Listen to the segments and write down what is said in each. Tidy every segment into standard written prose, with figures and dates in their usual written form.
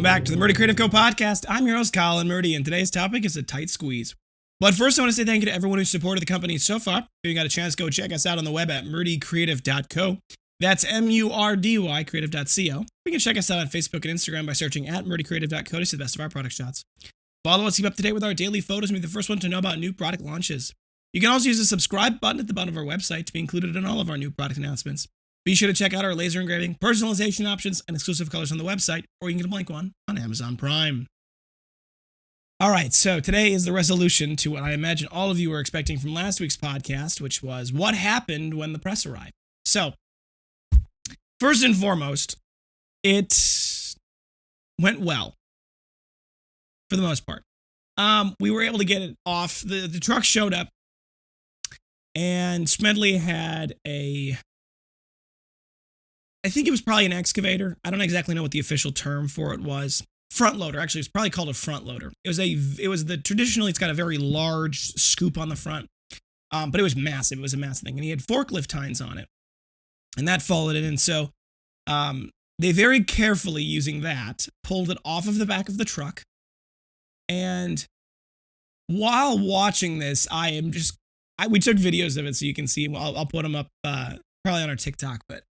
Welcome back to the Murdy Creative Co podcast. I'm your host, Colin Murdy, and today's topic is a tight squeeze. But first, I want to say thank you to everyone who supported the company so far. If you got a chance, go check us out on the web at murdycreative.co. That's M-U-R-D-Y, creative.co. You can check us out on Facebook and Instagram by searching at murdycreative.co to see the best of our product shots. Follow us, keep up to date with our daily photos, and be the first one to know about new product launches. You can also use the subscribe button at the bottom of our website to be included in all of our new product announcements. Be sure to check out our laser engraving, personalization options, and exclusive colors on the website, or you can get a blank one on Amazon Prime. All right, so today is the resolution to what I imagine all of you were expecting from last week's podcast, which was what happened when the press arrived. So, first and foremost, it went well, for the most part. We were able to get it off. The truck showed up, and Smedley had I think it was probably an excavator. I don't exactly know what the official term for it was. Front loader. Actually, it's probably called a front loader. Traditionally, it's got a very large scoop on the front, but it was massive. It was a massive thing. And he had forklift tines on it, and that followed it in. So they very carefully, using that, pulled it off of the back of the truck. And while watching this, we took videos of it so you can see. I'll put them up probably on our TikTok, but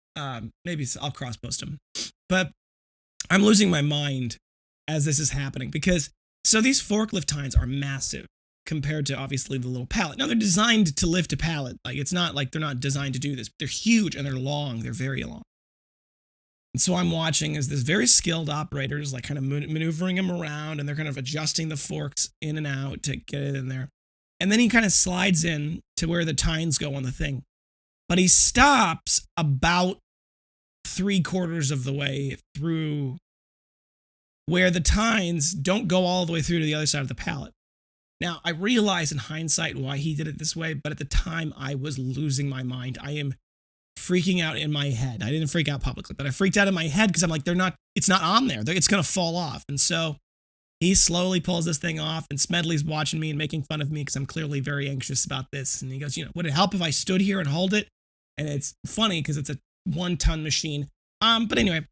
maybe I'll cross-post them. But I'm losing my mind as this is happening because these forklift tines are massive compared to obviously the little pallet. Now they're designed to lift a pallet. Like it's not like they're not designed to do this. They're huge and they're long. They're very long. And so I'm watching as this very skilled operator is like kind of maneuvering him around, and they're kind of adjusting the forks in and out to get it in there. And then he kind of slides in to where the tines go on the thing. But he stops about 3/4 of the way through where the tines don't go all the way through to the other side of the pallet. Now, I realize in hindsight why he did it this way, but at the time I was losing my mind. I am freaking out in my head. I didn't freak out publicly, but I freaked out in my head because I'm like, it's not on there. It's going to fall off. And so he slowly pulls this thing off, and Smedley's watching me and making fun of me because I'm clearly very anxious about this. And he goes, would it help if I stood here and hold it? And it's funny because it's a 1-ton machine. But anyway,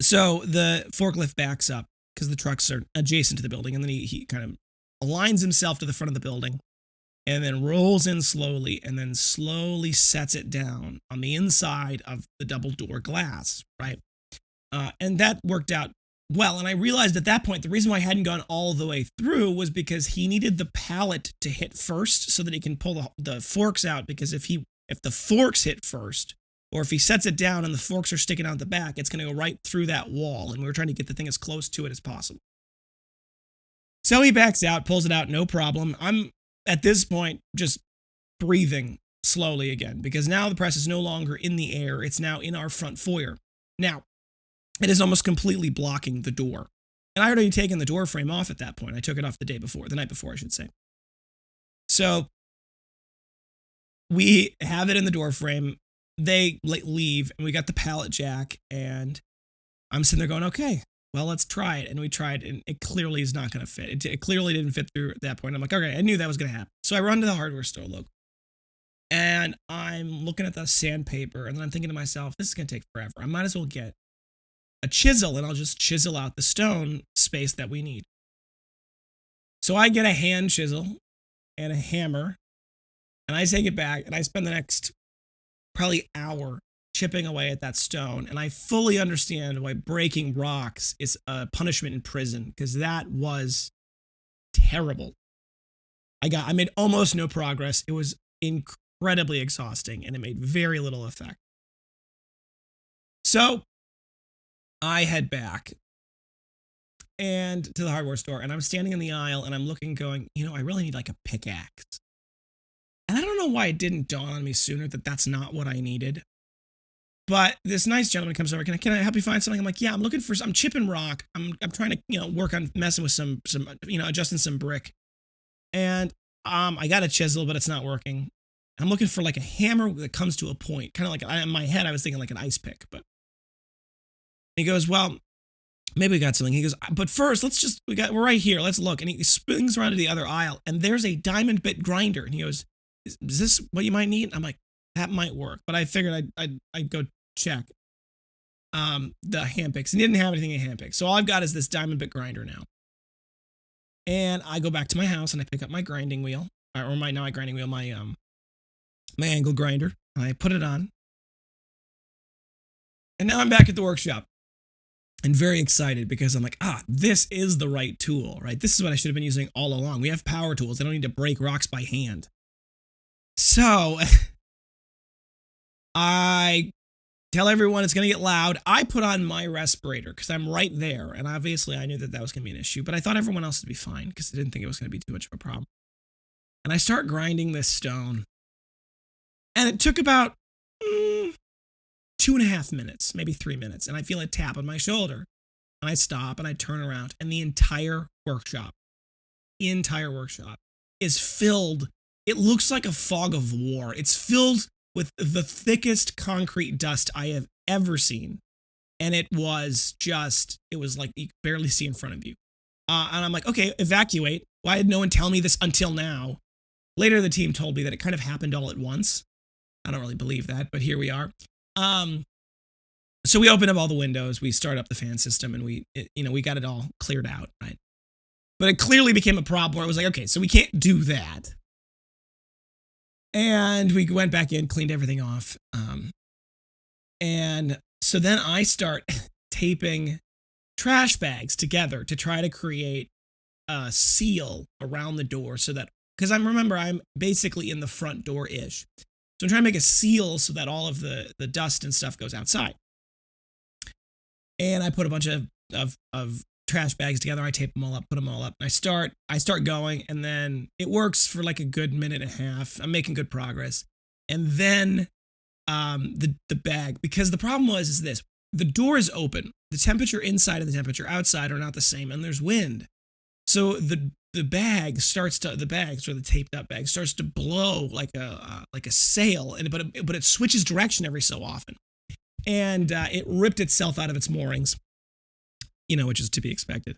so the forklift backs up because the trucks are adjacent to the building. And then he kind of aligns himself to the front of the building and then rolls in slowly and then slowly sets it down on the inside of the double door glass, right? And that worked out well. And I realized at that point, the reason why I hadn't gone all the way through was because he needed the pallet to hit first so that he can pull the forks out. Because if the forks hit first, or if he sets it down and the forks are sticking out the back, it's going to go right through that wall. And we were trying to get the thing as close to it as possible. So he backs out, pulls it out, no problem. I'm, at this point, just breathing slowly again, because now the press is no longer in the air. It's now in our front foyer. Now, it is almost completely blocking the door. And I had already taken the door frame off at that point. I took it off the night before, I should say. So we have it in the door frame. They leave, and we got the pallet jack, and I'm sitting there going, okay, well, let's try it. And we tried, and it clearly is not going to fit. It clearly didn't fit through at that point. I'm like, okay, I knew that was going to happen. So I run to the hardware store local, and I'm looking at the sandpaper, and then I'm thinking to myself, this is going to take forever. I might as well get a chisel, and I'll just chisel out the stone space that we need. So I get a hand chisel and a hammer, and I take it back, and I spend the next probably hour chipping away at that stone. And I fully understand why breaking rocks is a punishment in prison, because that was terrible. I made almost no progress. It was incredibly exhausting, and it made very little effect. So I head back and to the hardware store, and I'm standing in the aisle, and I'm looking going, I really need like a pickaxe. And I don't know why it didn't dawn on me sooner that that's not what I needed. But this nice gentleman comes over. Can I help you find something? I'm like, yeah, I'm chipping rock. I'm trying to, work on messing with some, adjusting some brick. And I got a chisel, but it's not working. I'm looking for like a hammer that comes to a point. Kind of like in my head, I was thinking like an ice pick. But he goes, well, maybe we got something. He goes, but first, we're right here. Let's look. And he swings around to the other aisle, and there's a diamond bit grinder. And he goes, is this what you might need? I'm like, that might work. But I figured I'd go check. the hand picks, and he didn't have anything in hand picks. So all I've got is this diamond bit grinder now. And I go back to my house and I pick up my grinding wheel, or my not my grinding wheel, my angle grinder. I put it on. And now I'm back at the workshop and very excited because I'm like, this is the right tool, right? This is what I should have been using all along. We have power tools. I don't need to break rocks by hand. So I tell everyone it's going to get loud. I put on my respirator because I'm right there. And obviously I knew that was going to be an issue, but I thought everyone else would be fine because I didn't think it was going to be too much of a problem. And I start grinding this stone. And it took about 2.5 minutes, maybe 3 minutes. And I feel a tap on my shoulder. And I stop and I turn around. And the entire workshop is filled. It looks like a fog of war. It's filled with the thickest concrete dust I have ever seen. And it was like you could barely see in front of you. And I'm like, okay, evacuate. Why did no one tell me this until now? Later, the team told me that it kind of happened all at once. I don't really believe that, but here we are. So we open up all the windows, we start up the fan system, and we got it all cleared out, right? But it clearly became a problem where it was like, okay, so we can't do that. And we went back in, cleaned everything off. And so then I start taping trash bags together to try to create a seal around the door so that, because I'm basically in the front door-ish. So I'm trying to make a seal so that all of the dust and stuff goes outside. And I put a bunch of trash bags together. I tape them all up, put them all up. And I start going, and then it works for like a good minute and a half. I'm making good progress. And then the bag, because the problem is this, the door is open. The temperature inside and the temperature outside are not the same, and there's wind. So the bags or the taped up bag starts to blow like a sail, but it switches direction every so often. And it ripped itself out of its moorings, which is to be expected.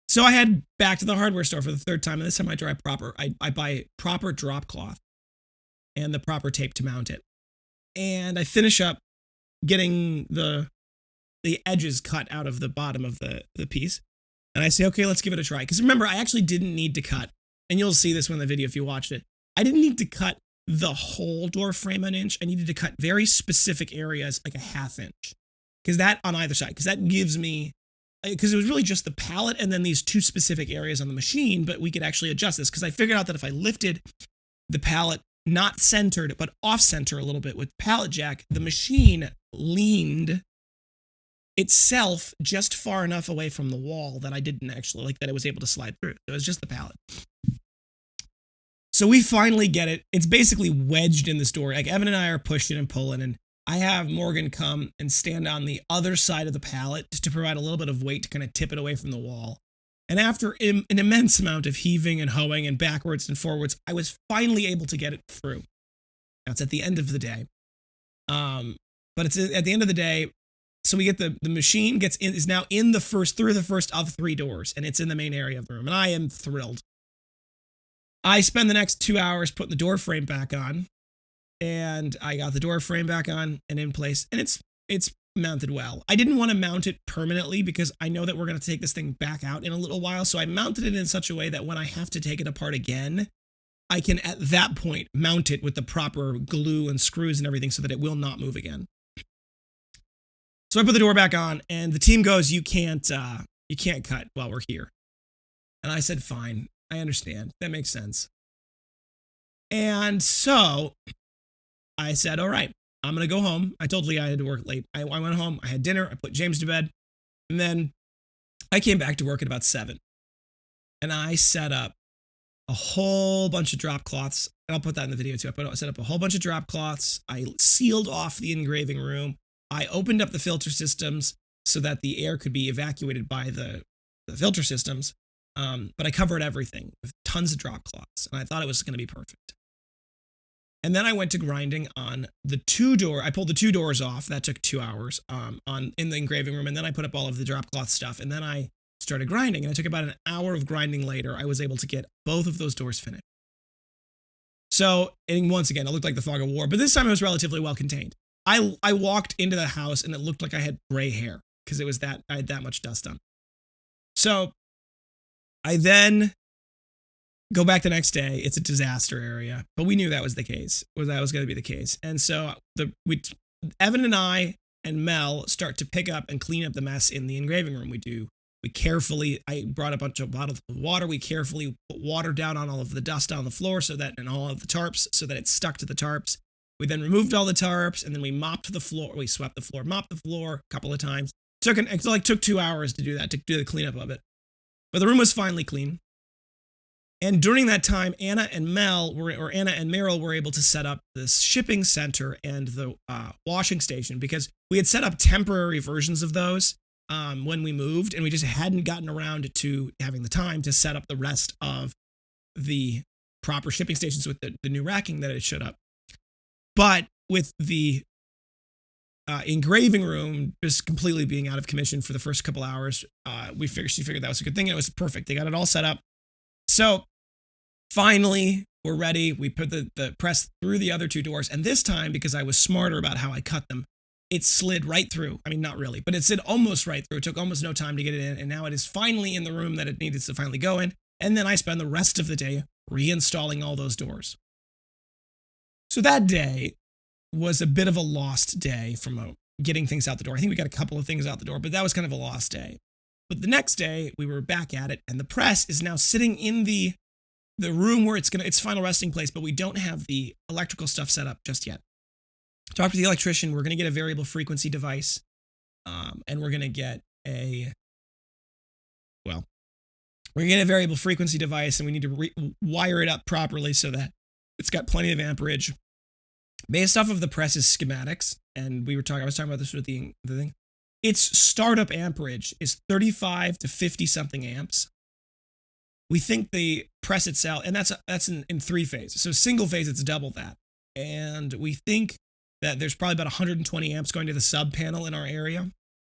So I head back to the hardware store for the third time, and this time I buy proper drop cloth and the proper tape to mount it. And I finish up getting the edges cut out of the bottom of the piece. And I say, okay, let's give it a try. Because remember, I actually didn't need to cut, and you'll see this in the video if you watched it. I didn't need to cut the whole door frame an inch. I needed to cut very specific areas, like a 1/2 inch. Because that on either side, because that gives me, because it was really just the pallet and then these 2 specific areas on the machine, but we could actually adjust this. Because I figured out that if I lifted the pallet, not centered, but off center a little bit with Pallet Jack, the machine leaned itself just far enough away from the wall that I didn't actually, that it was able to slide through. It was just the pallet. So we finally get it. It's basically wedged in this door. Like Evan and I are pushing and pulling, and I have Morgan come and stand on the other side of the pallet just to provide a little bit of weight to kind of tip it away from the wall. And after an immense amount of heaving and hoeing and backwards and forwards, I was finally able to get it through. That's at the end of the day. But it's at the end of the day. So we get the machine is now in through the first of 3 doors, and it's in the main area of the room. And I am thrilled. I spend the next 2 hours putting the door frame back on, and I got the door frame back on and in place, and it's mounted well. I didn't want to mount it permanently because I know that we're going to take this thing back out in a little while. So I mounted it in such a way that when I have to take it apart again, I can at that point mount it with the proper glue and screws and everything so that it will not move again. So I put the door back on, and the team goes, you can't cut while we're here. And I said, fine, I understand. That makes sense. And so I said, all right, I'm going to go home. I told Lee I had to work late. I went home, I had dinner, I put James to bed, and then I came back to work at about 7. And I set up a whole bunch of drop cloths, and I'll put that in the video too. I set up a whole bunch of drop cloths. I sealed off the engraving room. I opened up the filter systems so that the air could be evacuated by the filter systems, but I covered everything with tons of drop cloths, and I thought it was going to be perfect. And then I went to grinding on the 2 door. I pulled the 2 doors off. That took 2 hours in the engraving room, and then I put up all of the drop cloth stuff, and then I started grinding, and it took about an hour of grinding later. I was able to get both of those doors finished. So, and once again, it looked like the fog of war, but this time it was relatively well contained. I walked into the house and it looked like I had gray hair because I had that much dust on. So I then go back the next day. It's a disaster area, but we knew that was the case. That was going to be the case. And so Evan and I and Mel start to pick up and clean up the mess in the engraving room. I brought a bunch of bottles of water. We carefully put water down on all of the dust on the floor and all of the tarps so that it stuck to the tarps. We then removed all the tarps and then we mopped the floor. We swept the floor, mopped the floor a couple of times. It took 2 hours to do that, to do the cleanup of it. But the room was finally clean. And during that time, Anna and Meryl were able to set up this shipping center and the washing station because we had set up temporary versions of those when we moved, and we just hadn't gotten around to having the time to set up the rest of the proper shipping stations with the new racking that it showed up. But with the engraving room just completely being out of commission for the first couple hours, she figured that was a good thing, and it was perfect. They got it all set up. So finally, we're ready. We put the press through the other two doors, and this time, because I was smarter about how I cut them, it slid right through. I mean, not really, but it slid almost right through. It took almost no time to get it in, and now it is finally in the room that it needed to finally go in. And then I spend the rest of the day reinstalling all those doors. So that day was a bit of a lost day from getting things out the door. I think we got a couple of things out the door, but that was kind of a lost day. But the next day, we were back at it, and the press is now sitting in the room where its final resting place, but we don't have the electrical stuff set up just yet. Talked to the electrician. We're going to get a variable frequency device, and we're going to get a variable frequency device, and we need to wire it up properly so that it's got plenty of amperage. Based off of the press's schematics, and I was talking about this with the thing, its startup amperage is 35 to 50 something amps. We think the press itself, and that's in 3 phases. So single phase, it's double that. And we think that there's probably about 120 amps going to the sub panel in our area,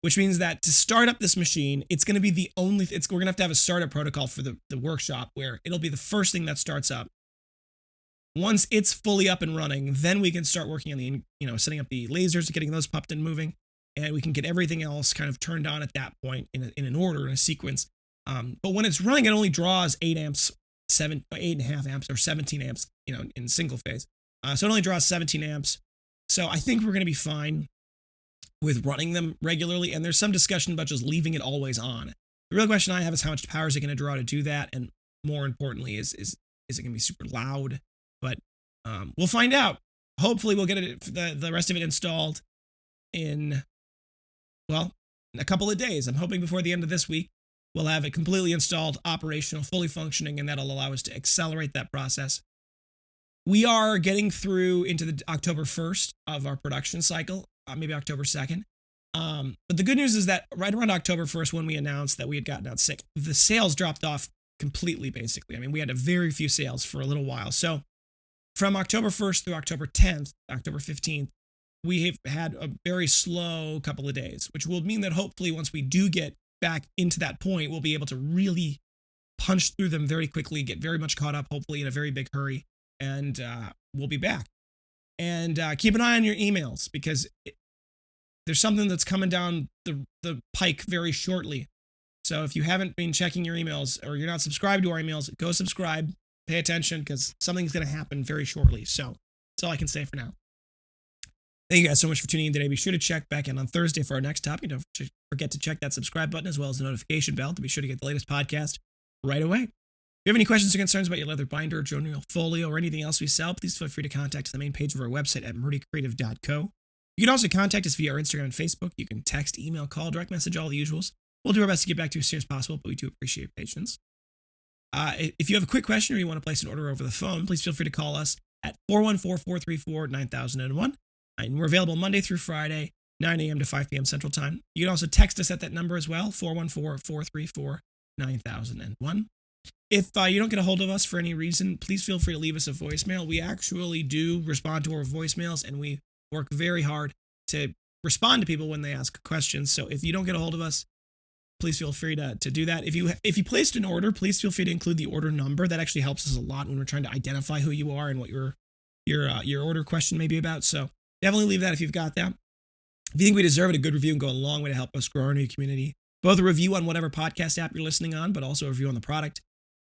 which means that to start up this machine, it's going to be we're going to have a startup protocol for the workshop where it'll be the first thing that starts up. Once it's fully up and running, then we can start working on setting up the lasers, getting those popped and moving, and we can get everything else kind of turned on at that point in an order, in a sequence. But when it's running, it only draws 8.5 amps or 17 amps, in single phase. So it only draws 17 amps. So I think we're going to be fine with running them regularly. And there's some discussion about just leaving it always on. The real question I have is how much power is it going to draw to do that? And more importantly, is it going to be super loud? But we'll find out. Hopefully we'll get the rest of it installed in a couple of days. I'm hoping before the end of this week, we'll have it completely installed, operational, fully functioning, and that'll allow us to accelerate that process. We are getting through into the October 1st of our production cycle, maybe October 2nd. But the good news is that right around October 1st, when we announced that we had gotten out sick, the sales dropped off completely, basically. I mean, we had a very few sales for a little while. So from October 1st through October 10th, October 15th, we have had a very slow couple of days, which will mean that hopefully once we do get back into that point, we'll be able to really punch through them very quickly, get very much caught up, hopefully in a very big hurry, and we'll be back. And keep an eye on your emails because there's something that's coming down the pike very shortly. So if you haven't been checking your emails or you're not subscribed to our emails, go subscribe, pay attention because something's going to happen very shortly. So that's all I can say for now. Thank you guys so much for tuning in today. Be sure to check back in on Thursday for our next topic. Don't forget to check that subscribe button as well as the notification bell to be sure to get the latest podcast right away. If you have any questions or concerns about your leather binder, journal, folio, or anything else we sell, please feel free to contact us on the main page of our website at murdycreative.co. You can also contact us via our Instagram and Facebook. You can text, email, call, direct message, all the usuals. We'll do our best to get back to you as soon as possible, but we do appreciate your patience. If you have a quick question or you want to place an order over the phone, please feel free to call us at 414-434-9001. And we're available Monday through Friday, 9 a.m. to 5 p.m. Central Time. You can also text us at that number as well, 414-434-9001. If you don't get a hold of us for any reason, please feel free to leave us a voicemail. We actually do respond to our voicemails, and we work very hard to respond to people when they ask questions. So if you don't get a hold of us, please feel free to do that. If you placed an order, please feel free to include the order number. That actually helps us a lot when we're trying to identify who you are and what your order question may be about. So Definitely leave that if you've got that. If you think we deserve it, a good review can go a long way to help us grow our new community. Both a review on whatever podcast app you're listening on, but also a review on the product.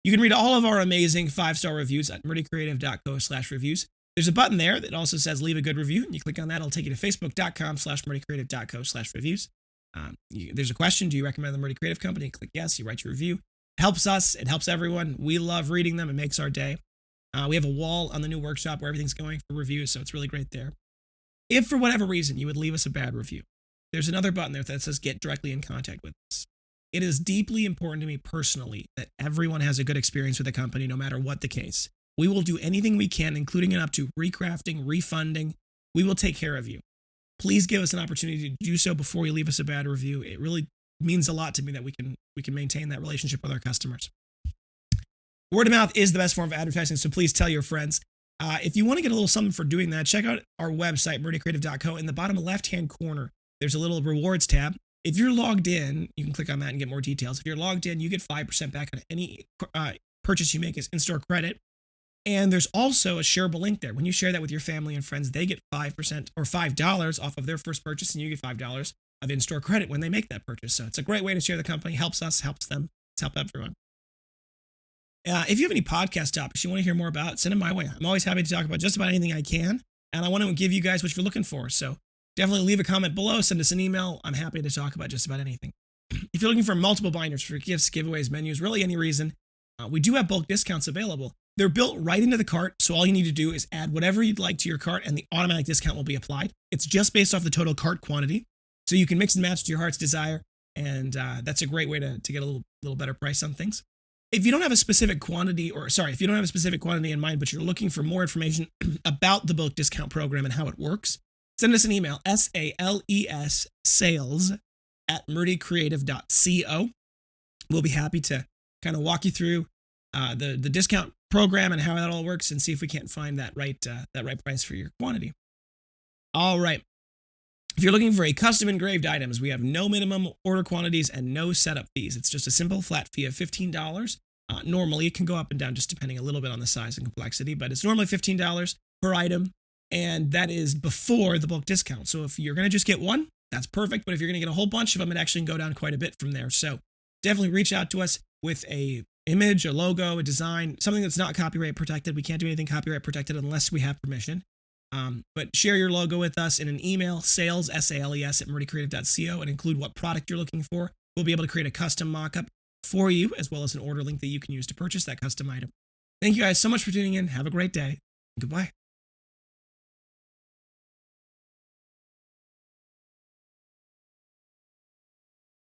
You can read all of our amazing 5-star reviews at murdycreative.co/reviews. There's a button there that also says leave a good review. And you click on that, it'll take you to facebook.com/murdycreative.co/reviews. There's a question. Do you recommend the Murdy Creative Company? Click yes. You write your review. It helps us. It helps everyone. We love reading them. It makes our day. We have a wall on the new workshop where everything's going for reviews, so it's really great there. If for whatever reason you would leave us a bad review, there's another button there that says get directly in contact with us. It is deeply important to me personally that everyone has a good experience with the company, no matter what the case. We will do anything we can, including it up to recrafting, refunding. We will take care of you. Please give us an opportunity to do so before you leave us a bad review. It really means a lot to me that we can maintain that relationship with our customers. Word of mouth is the best form of advertising, so please tell your friends. If you want to get a little something for doing that, check out our website, murdycreative.co. In the bottom left-hand corner, there's a little rewards tab. If you're logged in, you can click on that and get more details. If you're logged in, you get 5% back on any purchase you make as in-store credit. And there's also a shareable link there. When you share that with your family and friends, they get 5% or $5 off of their first purchase, and you get $5 of in-store credit when they make that purchase. So it's a great way to share the company. Helps us, helps them. It's help everyone. If you have any podcast topics you want to hear more about, send them my way. I'm always happy to talk about just about anything I can, and I want to give you guys what you're looking for. So definitely leave a comment below, send us an email. I'm happy to talk about just about anything. If you're looking for multiple binders for gifts, giveaways, menus, really any reason, we do have bulk discounts available. They're built right into the cart, so all you need to do is add whatever you'd like to your cart, and the automatic discount will be applied. It's just based off the total cart quantity, so you can mix and match to your heart's desire, and that's a great way to get a little better price on things. If you don't have a specific quantity, if you don't have a specific quantity in mind, but you're looking for more information about the bulk discount program and how it works, send us an email, SALES, sales@murdycreative.co. We'll be happy to kind of walk you through the discount program and how that all works, and see if we can't find that right price for your quantity. All right. If you're looking for a custom engraved items, we have no minimum order quantities and no setup fees. It's just a simple flat fee of $15. Normally, it can go up and down just depending a little bit on the size and complexity, but it's normally $15 per item, and that is before the bulk discount. So if you're going to just get one, that's perfect, but if you're going to get a whole bunch of them, it actually can go down quite a bit from there. So definitely reach out to us with a image, a logo, a design, something that's not copyright protected. We can't do anything copyright protected unless we have permission. But share your logo with us in an email, sales, SALES, @murdycreative.co, and include what product you're looking for. We'll be able to create a custom mock-up for you, as well as an order link that you can use to purchase that custom item. Thank you guys so much for tuning in. Have a great day. Goodbye.